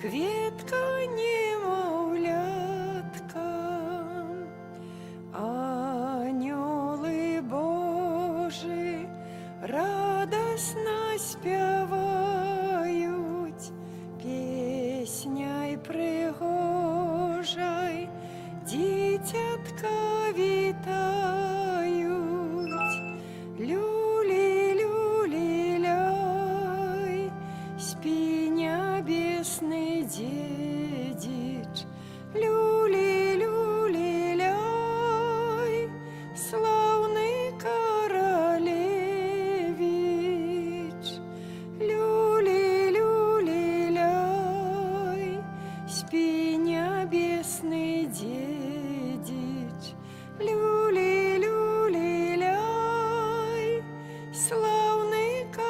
кветка немовлятка. Аньоли Божі радосно співають, пісня й пригожа й дитятка вітають. Люлі, люлі, ляй, спи, небесный дедич. Люли, люли, ляй, славный королевич. Люли, люли, ляй, спи, небесный дедич. Люли, люли, ляй, славный королевич.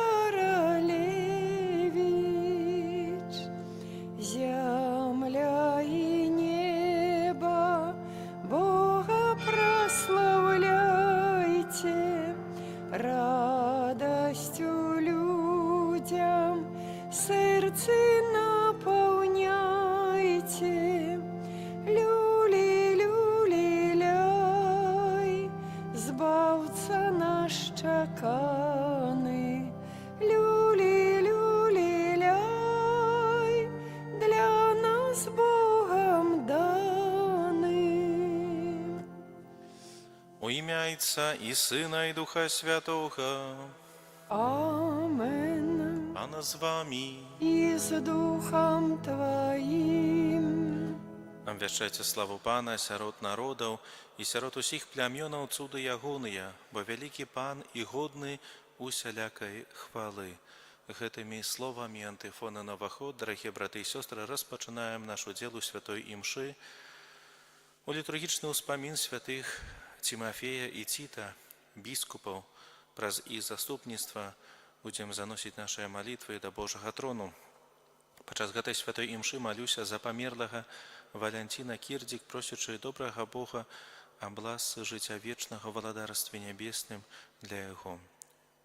Земля и небо, Бога прославляйте, радостью людям сердце наполняйте. Люли, люли, ляй, збавца наш чаканы. Люли, люли, ляй, для нас Богом данный. У ім'я Отця і Сина, і Духа Святого. Амен. Пана з вами. И с Духом Твоим. Обвяшчайце славу Пана сярод народаў і сярод усіх плямёнаў цуды ягоныя, бо вялікі Пан і годны усялякай хвалы. Гэтымі словамі антыфона на ўваход, дарагія браты і сёстры, распачынаем наш удзел у святой імшы, у літургічны ўспамін святых Тимофея і Тита, біскупаў. Праз іх заступніцтва будзем заносіць нашыя малітвы да Божага трону. Падчас гэтай святой імшы малюся за памерлага Валянціна Кірдзік, просячы добрага Бога аб ласцы жыцця вечнага ў валадарстве нябесным для яго.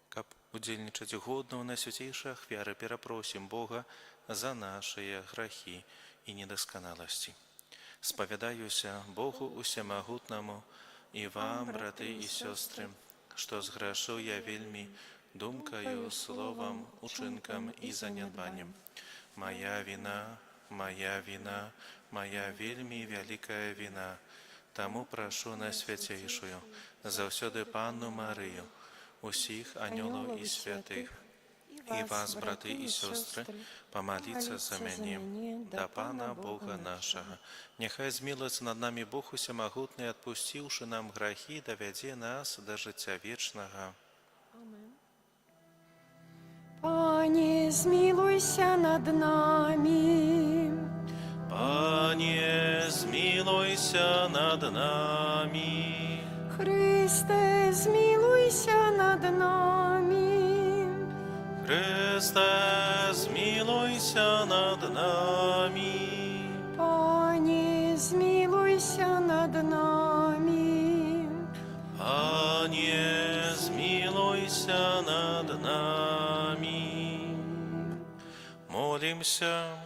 Каб удзельнічаць годна ў найсвяцейшай ахвяры, перапросім Бога за нашыя грахі і недасканаласці. Спавядаюся Богу усемагутнаму і вам, браты і сёстры, што зграшыў я вельмі думкаю, словам, учынкам і занядбаннем. Моя вина, моя вина, моя вельмі вялікая вина. Таму прашу найсвяцейшую, заўсёды Панну Марыю, усіх анёлаў і святых, і вас, браты і сёстры, памаліцца за мяне да Пана Бога нашага. Няхай змілуецца над намі Бог усемагутны, адпусціўшы нам грахі, давядзе нас да жыцця вечнага. Пане, змилуйся над нами. Пане, змилуйся над нами. Христе, змилуйся над нами. Христе, змилуйся над нами. Пане, змилуйся над нами. Пане, змилуйся над нами. Молимся.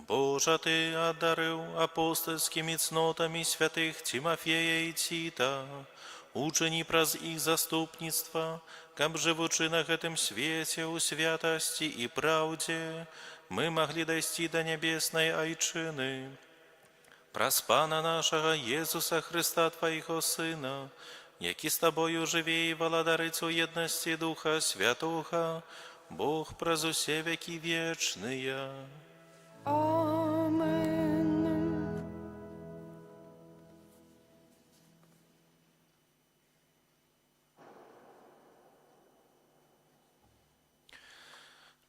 Боже, Ты одарил апостольскими цнотами святых Тимофея и Тита, учини праз их заступництва, каб живучи на гэтым свете у святости и правде, мы могли дойти до небесной айчины. Праз Пана нашего Иисуса Христа, Твоего Сына, які с Тобою живе и владарить у едности Духа Святого, Бог праз усе веки вечные. Амен.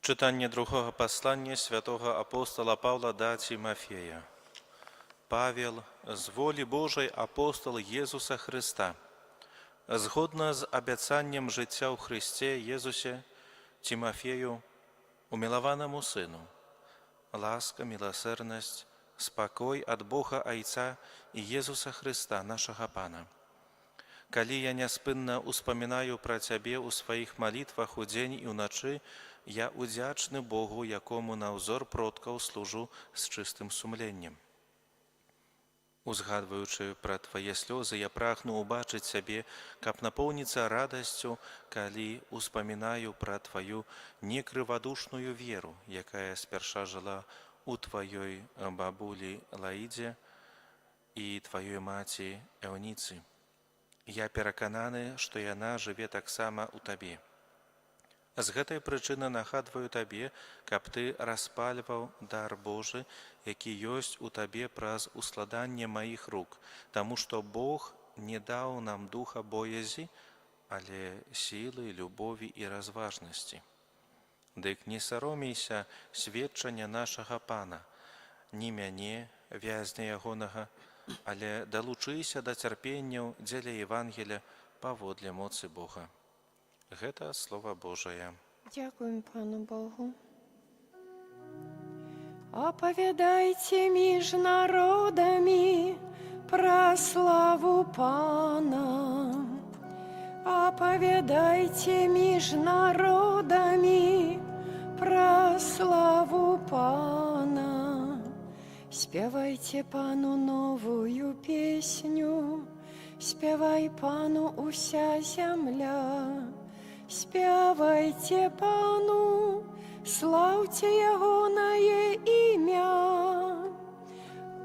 Читання другого послання святого апостола Павла до Тимофея. Павел, з волі Божої апостол Єсуса Христа, згодно з обіцянням життя у Христі Єсусі, Тимофею, умилованному сину, ласка, милосердность, спокой от Бога Отца и Иисуса Христа, нашего Пана. Коли я неспынно успоминаю про Тебе у своих молитвах у день и у ночи, Я удзячны Богу, якому на ўзор продкаў служу з чыстым сумленнем. Узгадваючы пра твае слёзы, я прагну ўбачыць сябе, каб напоўніцца радасцю, калі успамінаю пра тваю некрывадушную веру, якая спярша жыла у тваёй бабулі Лаідзе і тваёй маці Эўніцы. Я перакананы, што яна жыве таксама ў табе. З гэтай прычыны нагадваю табе, каб ты распальваў дар Божы, які ёсць у табе праз ускладанне маіх рук, таму што Бог не даў нам духа боязі, але сілы, любові і разважнасці. Дык не саромейся сведчання нашага Пана, не мяне, вязня ягонага, але далучыся да цярпенняў дзеля Евангеля паводле моцы Бога. Гэта Слова Божае. Дякуем Пану Богу. Оповідайте між народами про славу Пана. Оповідайте між народами про славу Пана. Спявайте Пану новую песню, спявай Пану уся земля. Спявайте Пану, славьте ягонае імя.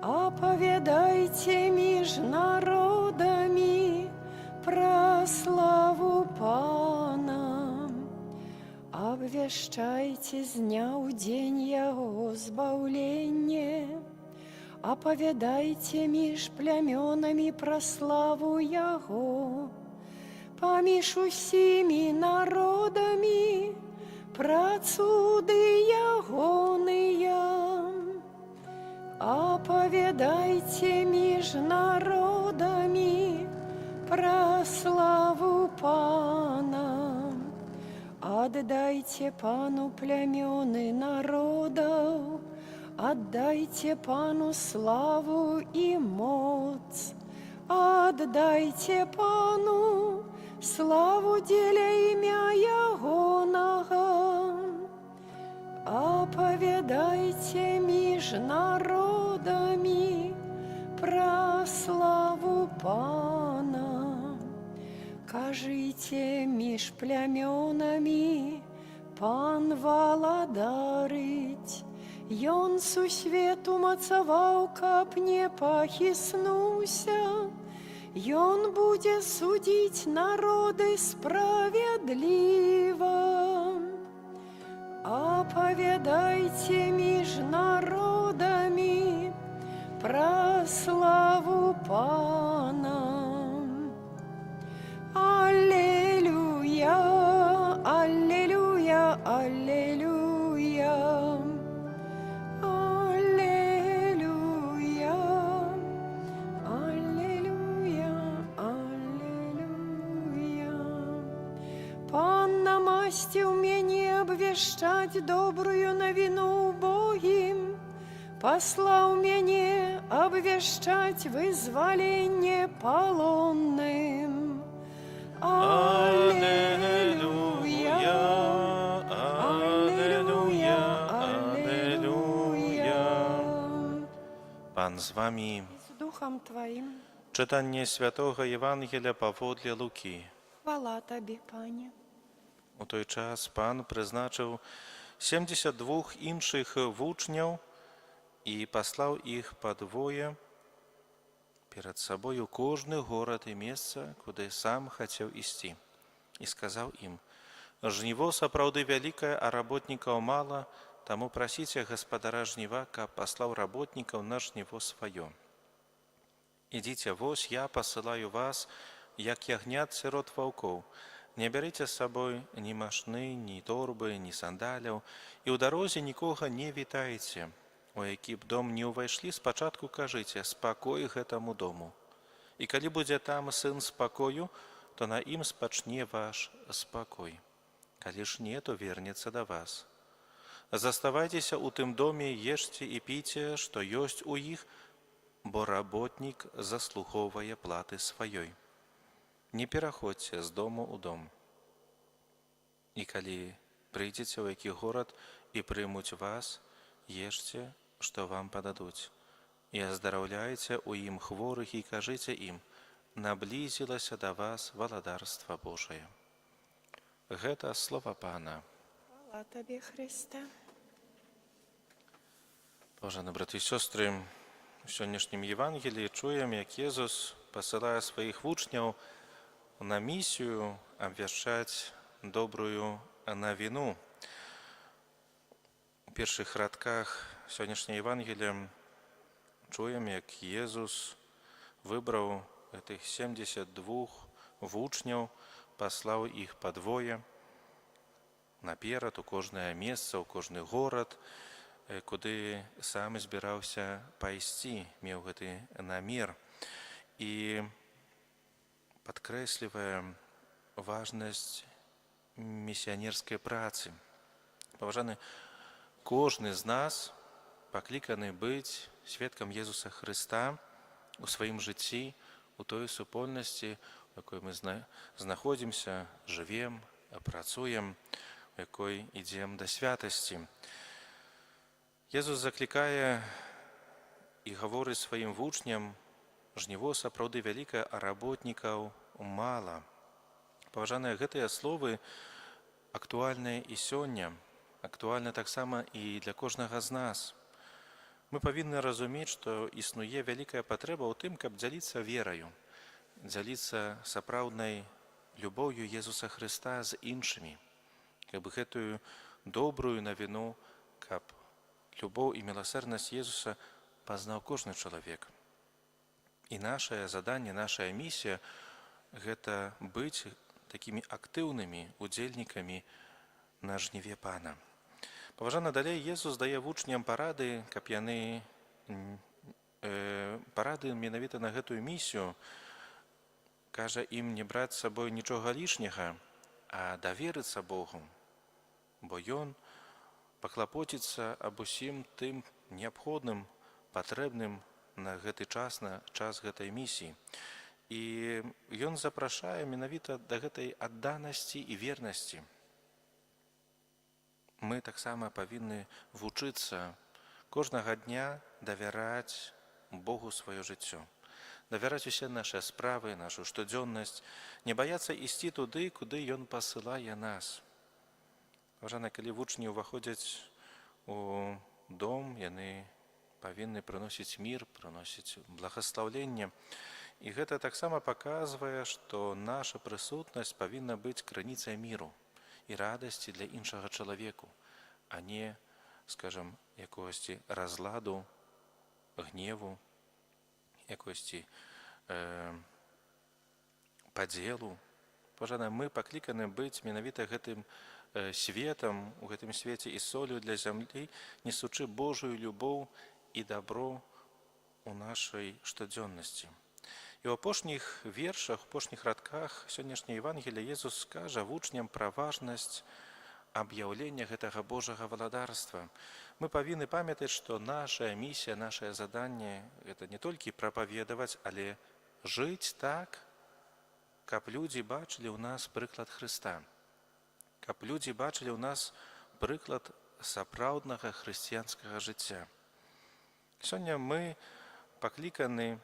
Оповідайте між народами про славу Пана. Обвяшчайте з дня ў дзень яго збаўленне. Оповідайте між плямёнамі про славу яго. Паміж усімі народамі пра цуды ягоныя. Оповідайте між народамі пра славу Пана. Аддайце Пану плямёны народаў, аддайце Пану славу і моц. Аддайце Пану славу дзеля імя ягонага. Оповідайте між народами про славу Пана. Кажите між плямёнами, Пан валадарыць. Ён сусвету мацаваў, каб не пахіснуўся. Ён будзе судзіць народы справядліва. Оповідайте між народами про славу Пана. Аллилуйя, аллилуйя, аллилуйя. Намасціў мяне абвяшчаць добрую навіну убогім, паслаў мяне абвяшчаць вызваленне палонным. Аллилуйя, аллилуйя, аллилуйя. Пан з вамі. З духом твоим. Читання Святого Євангелія паводле Луки. Хвала Тобі, Пане. У той час Пан призначив 72 інших вучняў і паслаў іх па двое перад сабою кожны горад і месца, куды сам хацеў ісці. І сказаў ім: «Жніво сапраўды вялікае, а работнікаў мала, таму прасіце гаспадара жніва, каб паслаў работнікаў на жніво сваё. Ідзіце, вось я пасылаю вас, як ягнят сярод ваўкоў. Не бярыце з сабой ні машны, ні торбы, ні сандаляў, і ў дарозе нікога не вітайце. У які б дом не ўвайшлі, спачатку кажыце: спакой гэтаму дому. І калі будзе там сын спакою, то на ім спачне ваш спакой. Калі ж не, то вернецца да вас. Заставайцеся ў тым доме, ешце і піце, што ёсць у іх, бо работнік заслугоўвае платы сваёй. Не пераходзьце з дому ў дом. І калі Прыйдзеце ў які горад і прымуць вас, ешце, што вам пададуць. І аздараўляйце ў ім хворых і кажыце ім: наблізілася да вас валадарства Божае. Гэта слова Пана. Хвала Табе, Христе. Паважаны браты і сёстры, у сённяшнім Євангеліі чуем, як Езус пасылае сваіх вучняў на місію абвяшчаць добрую навіну. У першых радках сённяшняй Євангелія чуем, як Езус выбраў гэтых 72 вучняў, паслаў іх па двое наперад у кожнае месца, у кожны горад, куды сам збіраўся пайсці, меў гэты намер. І падкрэслівае важнасць місіянерскай працы. Паважаны, кожны з нас пакліканы быць сведкам Езуса Хрыста у сваім жыцці, у той супольнасці, у якой мы знаходзімся, жывем, працуем, у якой ідзем да святасці. Езус заклікае і гаворыць сваім вучням: жніво сапраўды вялікае, а работнікаў мала. Паважаныя, гэтыя словы актуальныя і сёння, актуальны таксама і для кожнага з нас. Мы павінны разумець, што існуе вялікая патрэба ў тым, каб дзяліцца вераю, дзяліцца сапраўднай любоўю Езуса Хрыста з іншымі, каб гэтую добрую навіну, каб любоў і міласэрнасць Езуса пазнаў кожны чалавек. І нашае заданне, нашая місія – гэта быць такімі актыўнымі удзельнікамі на жніве Пана. Паважана, далей Езус дае вучням парады, каб яны парады менавіта на гэтую місію. Кажа ім не браць з сабой нічога лішняга, а даверыцца Богу, бо Ён паклапоціцца аб усім тым неабходным, патрэбным на гэты час, на час гэтай місіі. І Ён запрашае менавіта да гэтай адданасці і вернасці. Мы таксама павінны вучыцца кожнага дня давяраць Богу сваё жыццё, давяраць усе нашы справы, нашу штодзённасць, не баяцца ісці туды, куды Ён пасылае нас. Паважана, калі вучні ўваходзяць у дом, яны павінны прыносіць мір, прыносіць благаслаўленне. І гэта таксама паказвае, што наша прысутнасць павінна быць крыніцай міру і радасці для іншага чалавеку, а не, скажам, якогосьці разладу, гневу, якогосьці падзелу. Паважана, мы пакліканы быць менавіта гэтым светам, у гэтым свеце і солью для зямлі, несучы Божую любоў і дабро у нашай штодзённасці. І ў апошніх вершах, у апошніх радках сённяшняй Євангелія Езус скажа вучням пра важнасць аб'яўлення гэтага Божага валадарства. Мы павінны памятаць, што наша місія, нашае заданне – гэта не толькі прапаведаваць, але жыць так, каб людзі бачылі ў нас прыклад Хрыста, каб людзі бачылі ў нас прыклад сапраўднага хрысціянскага жыцця. Сёння мы пакліканы,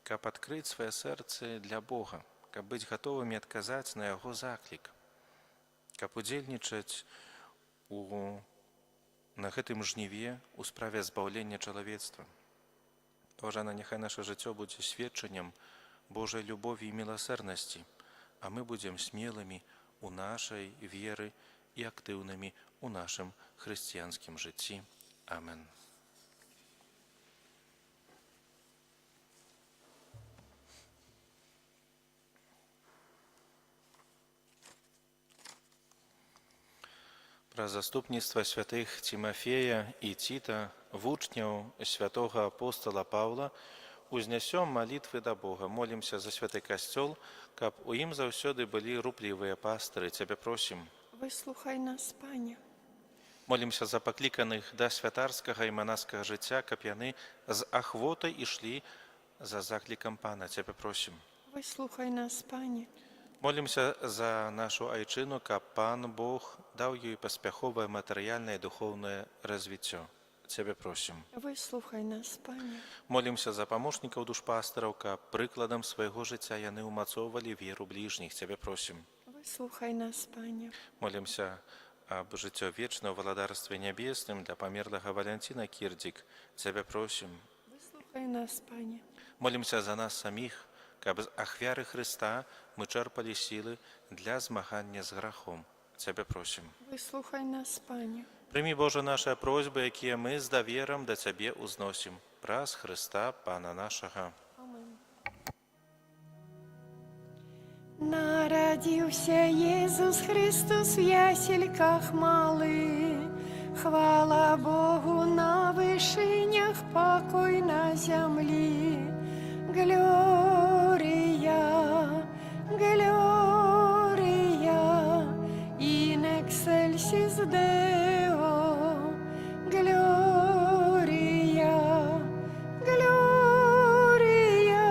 каб адкрыць свае сэрцы для Бога, каб быць гатовымі адказаць на Яго заклік, каб удзельнічаць на гэтым жніве у справе збаўлення чалавецтва. Паважана, няхай наша жыццё будзе сведчаннем Божай любові і міласэрнасці, а мы будзем смелымі у нашай веры і актыўнымі у нашым хрысціянскім жыцці. Амен. Пра заступніцтва святых Тимофея і Тіта, вучняў святога апостола Паўла, узнясём малітвы да Бога. Молімся за святы касцёл, каб у ім заўсёды былі руплівыя пастыры. Цябе просім. Выслухай нас, Пане. Молімся за пакліканых да святарскага і манаскага жыцця, каб яны з ахвотай ішлі за заклікам Пана. Цябе просім. Выслухай нас, Пане. Молімся за нашу айчыну, каб Пан Бог даў ёй паспяховае матэрыяльнае і духоўнае развіццё. Цябе просім. Выслухай нас, Пане. Молімся за памочнікаў душпастараў, каб прыкладам свайго жыцця яны ўмацоўвалі веру бліжніх. Цябе просім. Выслухай нас, Пане. Молімся аб жыццё вечна ў валадарстве нябесным для памерлага Валянціна Кірдзік. Цябе просім. Выслухай нас, Пане. Молімся за нас саміх, каб з ахвяры Хрыста мы чэрпалі сілы для змагання з грахом. Цябе просім. Выслухай нас, Пане. Прымі, Божа, нашыя просьбы, якія мы з даверам да Цябе ўзносім. Праз Хрыста, Пана нашага. Амин. Народился Иисус Христос в ясельках малых. Хвала Богу на вышинях, покой на земли. Глория, Глория, in excelsis Deo. Gloria, Gloria,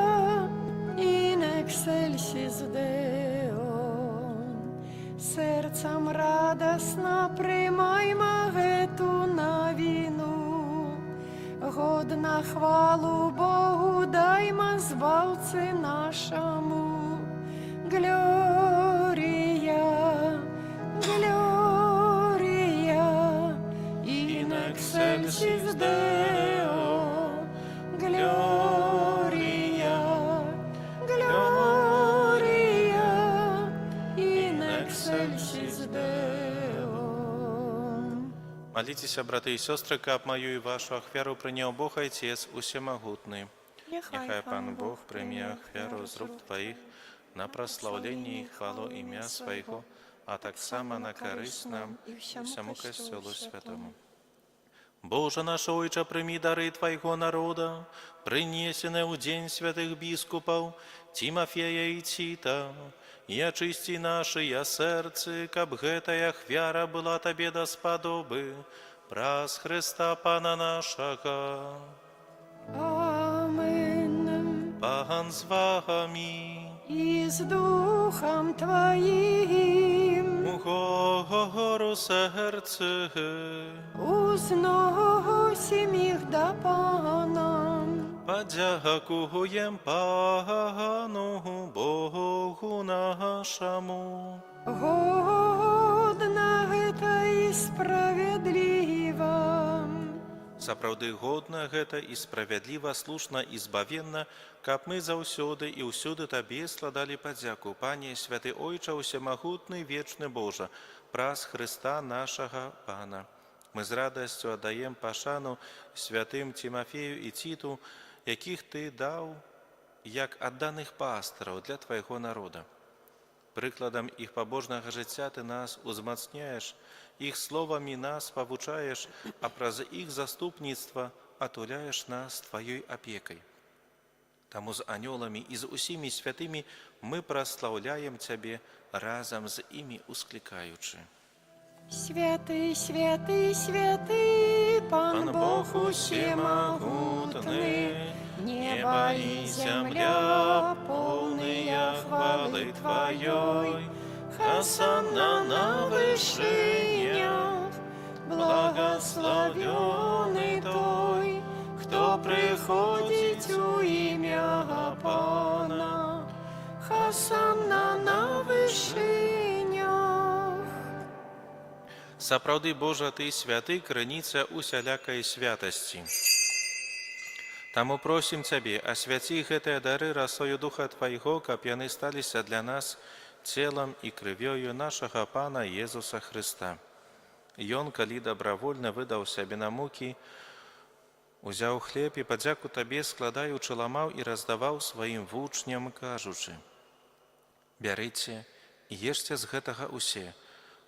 in excelsis Deo. Сердцем радостно приймаймо эту новину. Годна хвалу Богу даймо Збавці нашому. Глория, Gloria, in excelsis Deo. Gloria, Gloria, in excelsis Deo. Моліцеся, брати і сестри, каб мою і вашу ахвяру прийняв Бог Отець усемогутний. Нехай Пан Бог прийме ахвяру з рук Твоїх на прославлення і хвалу ім'я Свого, а так само на користь нам і всьому Костелу Святому. Боже наш Ойче, прийми дари Твоего народа, принесене у день святых біскупів Тимофея і Тита, и очисти наши сердце, каб гэтая ахвяра была Табе даспадобы, праз Христа Пана нашага. Амин. Пан з вами, И с Духом Твоим у гору серце, узносим их до Пана. подякуєм Пану Богу нашому. Годно это и справедливо. Сапраўды годна гэта і справядліва, слушна і збавенна, каб мы заўсёды і ўсюды Табе складалі падзяку, Пане, святы Ойча, усемагутны, вечны Божа, праз Хрыста нашага Пана. Мы з радасцю аддаем пашану святым Тимофею і Титу, якіх Ты даў як адданых пастыраў для Твайго народа. Прыкладам іх пабожнага жыцця Ты нас узмацняеш, іх словамі нас павучаеш, а праз іх заступніцтва атуляеш нас Тваёй апекай. Таму з анёламі і з усімі святымі мы праслаўляем Цябе, разам з імі усклікаючы. Святый, святый, святый, Пан Бог усемогутный, небо и земля полные хвалы Твоей. Хосанна на вышинях, благословенный Той, кто приходит у имя Пана. Хосанна на вышинях. Сапраўды, Божа, Ты святы, крыніца усялякай святасці. Таму просім Цябе, асвяці гэтыя дары расою Духа Твайго, каб яны сталіся для нас целам і крывёю нашага Пана Езуса Хрыста. Ён, калі добравольна выдаў сябе на мукі, узяў хлеб і падзяку Табе складаючы ламаў і раздаваў сваім вучням, кажучы: «Бярыце і ешце з гэтага усе,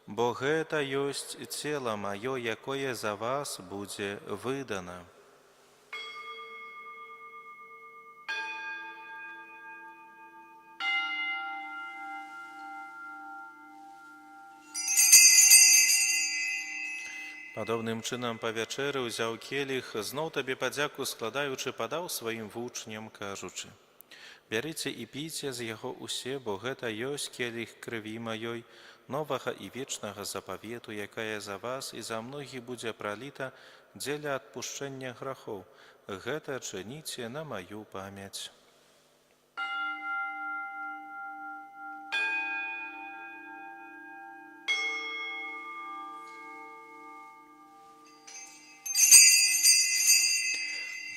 бо гэта ёсць цела маё, якое за вас будзе выдана». Падобным чынам па вячэры ўзяў келіх, зноў Табе падзяку складаючы, падаў сваім вучням, кажучы: «Бярыце і піце з яго усе, бо гэта ёсць келіх крыві маёй, новага і вечнага запавету, якая за вас і за многіх будзе праліта дзеля адпушчэння грахоў. Гэта чыніце на маю памяць.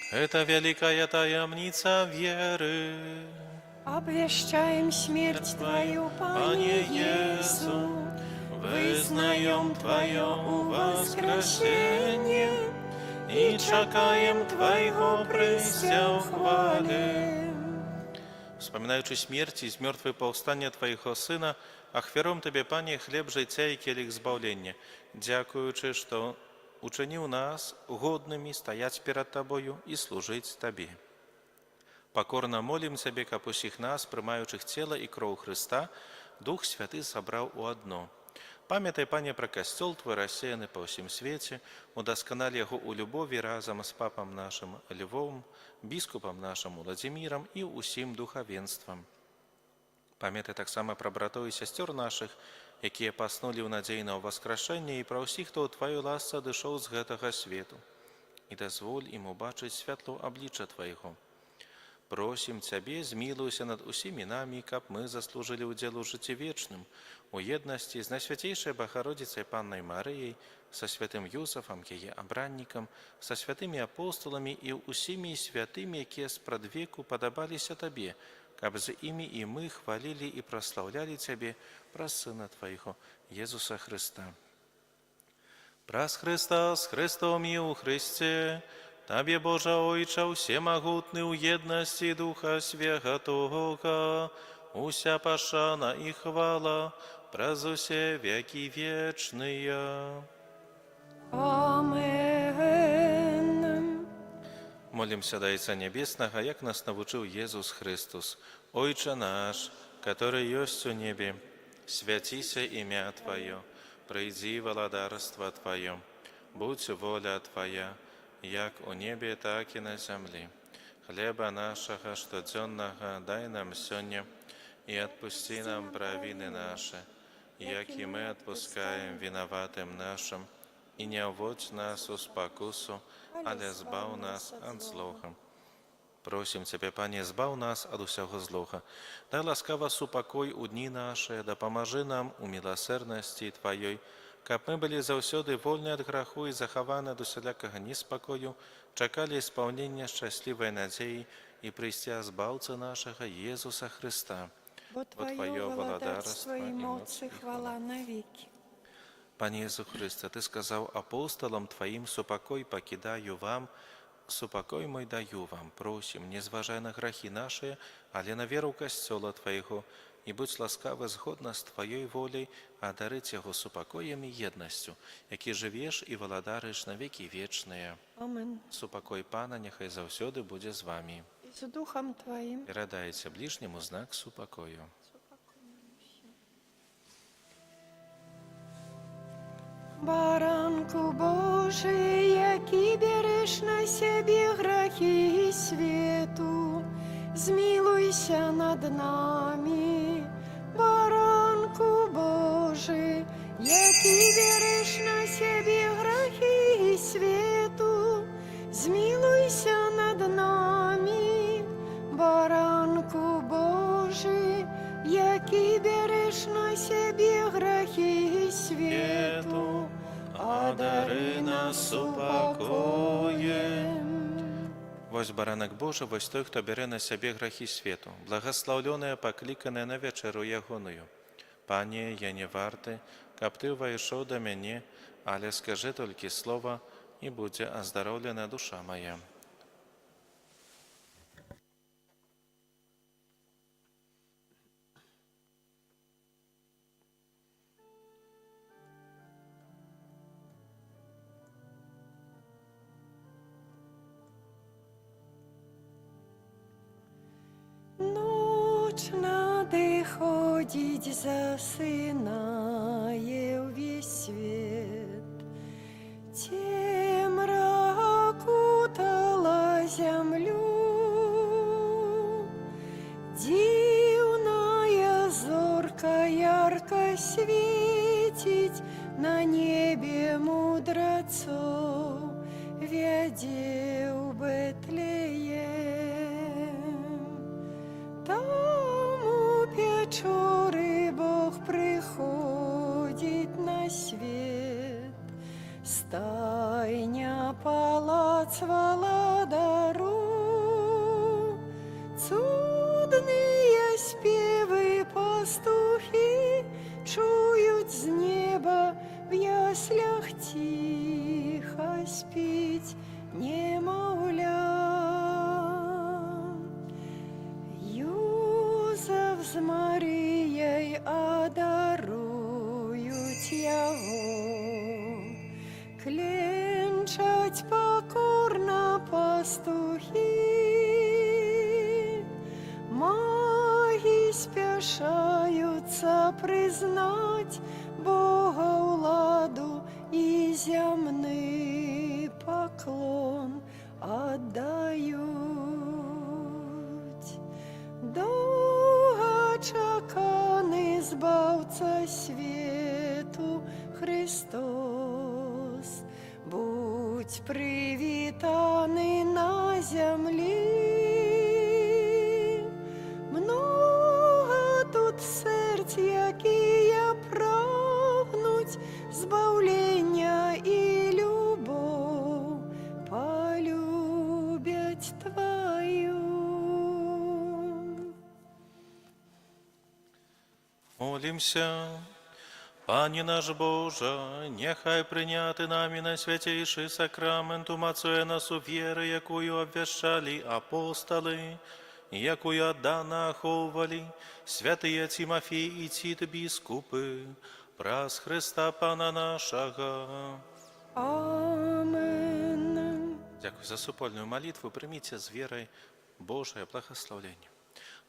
Это великая таямница веры. Обвещаем смерть Твою, Пане Иису, вызнаем Твое воскресение и чекаем Твоего прыся в хвале. Wspominaючи смерть и из мертвой повстання Твоего Сына, ахвяром Тебе, Пане, хлеб життя и келих збавлення, дякуючи, что учинив нас годными стоять перед Тобою и служить Тебе. Покорно молим Тебе, как усіх нас, приймаючих тіло і кров Христа, Дух Святий собрав у одно. Пам'ятай, Пане, про костел Твой, рассеянный по всем свете, удосконал его у любови разом с папом нашим Львом, біскупом нашим Владимиром и усім духовенством. Пам'ятай так само про братов и сестер наших, якія паснули ў надзейного воскрешення, і про всіх, хто у Твою ласце дышоў з гэтага свету. І дазволь ім убачыць святло аблічча Твайго. Просім Цябе, змілуйся над усімі намі, каб мы заслужили удзел у жыцці вечным, у еднасці з Найсвятейшай Богородицей Паннай Марыяй, со святым Юсафом, яе абраннікам, со святымі апостоламі і усімі святымі, якія спрадвеку падабаліся Табе, каб з імі і мы хвалілі і праслаўлялі Цябе праз Сына Твайго, Езуса Христа. Праз Христа, с Христом і у Христе, Табе, Боже Ойча, всемогутный у едности Духа Святого, уся пашана и хвала, праз усе веки вечные. Амен. Молимся до Отца Небесного, як нас навучил Иисус Христос. Ойче наш, который есть у небе, святися имя Твое, прийди владарство Твое, будь воля Твоя, як у небе, так и на земле. Хлеба нашего штодзенного дай нам сегодня, и отпусти нам провины наши, як и мы отпускаем виноватым нашим, и не вводь нас в спокусу, але збав нас от злого. Просим Тебя, Пане, збав нас от усього злого. Дай ласкаво супокой у дни наши, да поможи нам у милосердности Твоей, каб мы были заўсёды вольны от граху и захаваны от усялякага неспокою, чакали исполнения счастливой надеи и прийстя Збавцы нашего Иисуса Христа. Бо Твое владарство и моц и хвала навеки. Пане Иисус Христе, Ты сказал апостолам Твоим: «Супокой покидаю вам, супокой мой даю вам». Просим, не зважай на грахи наши, але на веру Костела Твоего, и будь ласкавы згодна з Твоей волей, одарить Его супокоем и едностью, які живеш і владариш на веки вечные. Амен. Супокой Пана нехай заўсёды буде з вами. И с Духом Твоим. Передайте ближнему знак супокою. Баранку Божий, який береш на себе грехи свету, змилуйся над нами. Баранку Божий, який береш на себе грехи свету, змилуйся над нами. Баранку Божий, який береш на себе грехи свету, одари нас упокоем. Вось баранак Божий, вось той, хто бере на себе грахи свету, благословленное, покликанное на вечеру ягоную. Пане, я не варты, каб Ты войшов до мене, але скажи тільки слово, і буде оздоровлена душа моя. Ночь надыходить засынае весь свет, темра окутала землю, дивная зорка ярко светит. отцов вядзе ў Бэтлеем. Там у пячоры Бог прыходзіць на свет. Стайня, палац валадару, цудныя спевы пастухі чують з неба, в яслях тихо спить немовля. Юзеф з Марією адарують його, кленчать покорно пастухи. Маги спешаются признать Бога владу и земный поклон отдают. Долгочаканный збавца свету Христос, будь привітаний на землі. Много тут сердь, якія прагнуть збавлення і любов полюбять Твою. Молимся. Пане наш Боже, нехай прийняти нами найсвятейший сакрамент умацує нас у віри, якою обвящали апостоли, якою отдано оховали святые Тимофей и Тит біскупи, праз Христа Пана нашого. Амен. Дякую за супольную молитву. Примите с верой Божие благословение.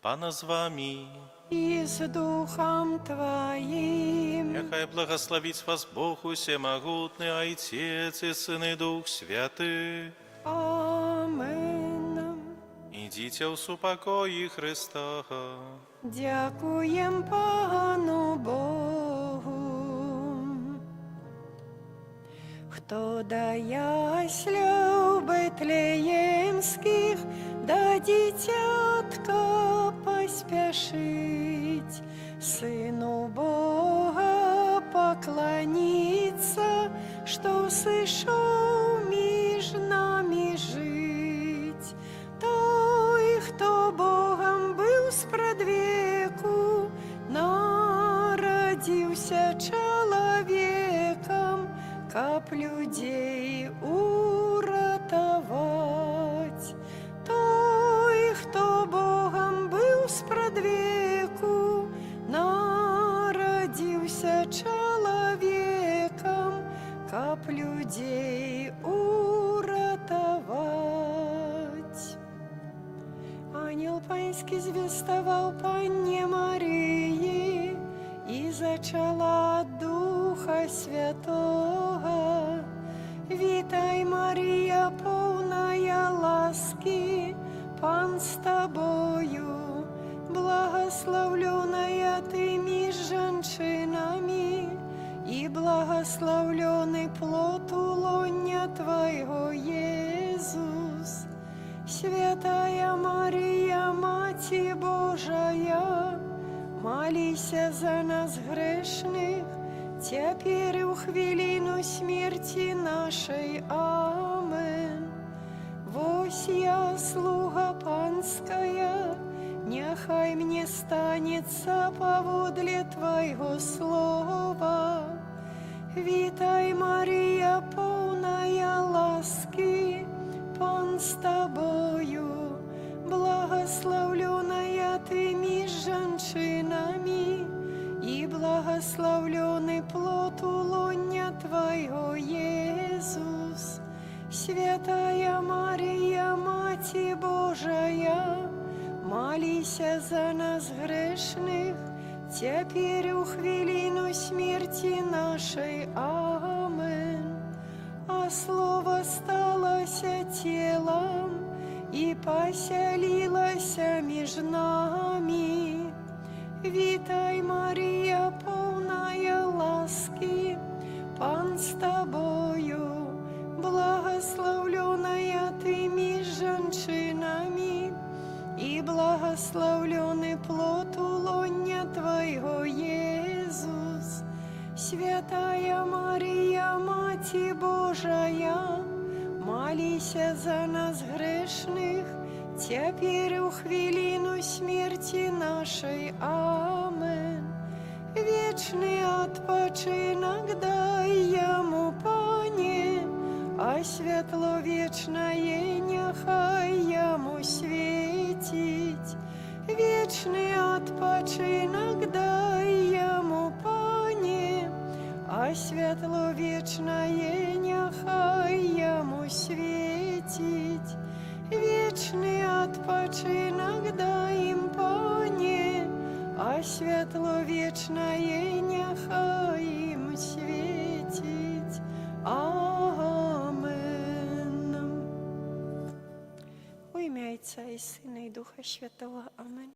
Пана з вами. И с Духом Твоим. Нехай благословить вас Бог Всемогутный, Отец и Сын и Дух Святый. Амен. Идите у супокої Христа. Дякуєм Пану Богу. Хто до ясляв бетлеємських, да дитятка поспешить, Сыну Бога поклониться, что сышел меж нами жить. Той, хто Богом был спрадвеку, народился человеком, каб людей уратовать. Той, хто Богом был спрадвеку, народился человеком, каб людей уратовать. Ангел Панський звестовал Панне Марии, и зачала от Духа Святого. Витай, Мария, полная ласки, Пан с тобою, благословленная ты меж женщинами, и благословленный плод улоня Твоего, Иисус. Святая Мария, Мати Божия, молися за нас грешных, теперь у хвилину смерти нашей. Амен. Вось я, слуга Панская, нехай мне станется поводле Твоего слова. Витай, Мария, полная ласки, Пан с тобою, благословленная ты меж женщинами, и благословленный плод улоня Твоего, Иисус. Святая Мария, Мати Божия, молися за нас грешных, теперь у хвилину смерти нашей. Амен. А Слово сталося телом и поселилося меж нами. Витай, Мария, полная ласки, Пан с тобою, Твоя, молися за нас грешных, теперь у хвилину смерти нашей. Амен. Вечный отпочинок дай ему, Пане, а світло вечное нехай ему светить. Вечный отпочинок дай ему, Пане, а світло вечное нехай ему светить. Вечный отпочинок дай им, Пане, а світло вечное нехай им светить. Амен. У ім'я Отця і Сина і Духа Святого. Амен.